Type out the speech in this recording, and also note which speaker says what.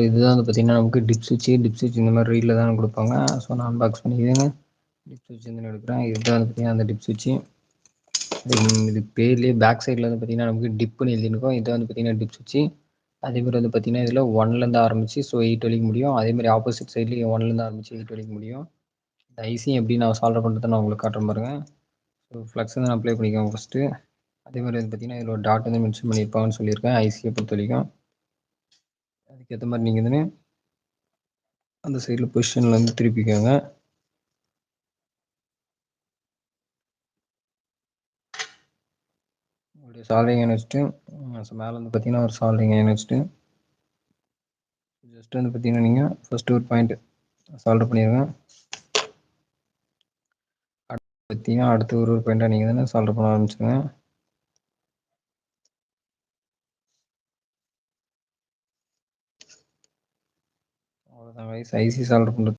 Speaker 1: இதுதான் வந்து பார்த்தீங்கன்னா, நமக்கு டிப் ஸ்விட்ச் இந்த மாரி ரீல்ல தான் குடுப்பாங்க. ஸோ நான் அன்பாக்ஸ் பண்ணிக்கிறேங்க. டிப் ஸ்விட்ச் வந்து எடுக்கிறேன். இதுதான் வந்து பார்த்தீங்கன்னா, அந்த டிப் ஸ்விட்ச்சு. இது பேர்லயே பேக் சைட்ல வந்து பார்த்தீங்கன்னா, நமக்கு டிப்னு எழுதியிருக்கும். இதான் வந்து பார்த்தீங்கன்னா, டிப் ஸ்விட்ச்சு. அதேமாரி வந்து பார்த்தீங்கன்னா, இதில 1லேருந்து ஆரம்பிச்சு 8 வரைக்கும் முடியும். அதேமாரி ஆப்போசிட் சைட்லயும் 1லேருந்து ஆரம்பிச்சு 8 வரைக்கும் முடியும். இந்த ஐசியும் எப்படி நான் சால்டர் பண்ணுறத நான் உங்களுக்கு காட்டுறேன் பாருங்க. ஸோ ஃப்ளக்ஸ் வந்து நான் அப்ளை பண்ணிக்கோங்க ஃபர்ஸ்ட்டு. அதேமாரி வந்து பார்த்தீங்கன்னா, இதில ஒரு டாட் வந்து மென்ஷன் பண்ணியிருப்பாங்கன்னு சொல்லியிருக்கேன். ஐசியை பொறுத்தவரைக்கும். அதுக்கேத்த மாரி நீங்க வந்துன்னு அந்த சைட்ல பொசிஷன்ல வந்து திருப்பிக்கோங்க. உங்களுடைய சால்டரிங் அயர்ன் வச்சுட்டு மேல வந்து பார்த்தீங்கன்னா, ஒரு சால்டரிங் அயர்ன் வச்சுட்டு ஜஸ்ட் வந்து பார்த்தீங்கன்னா, நீங்க ஃபர்ஸ்ட் ஒரு பாயிண்ட் சால்டர் பண்ணிருங்க. பார்த்தீங்கன்னா, அடுத்து ஒரு பாயிண்ட்டா நீங்க தானே சால்டர் பண்ண ஆரம்பிச்சுருங்க. அவ்வளோதான் கைஸ். ஐசி சால்டர் பண்றது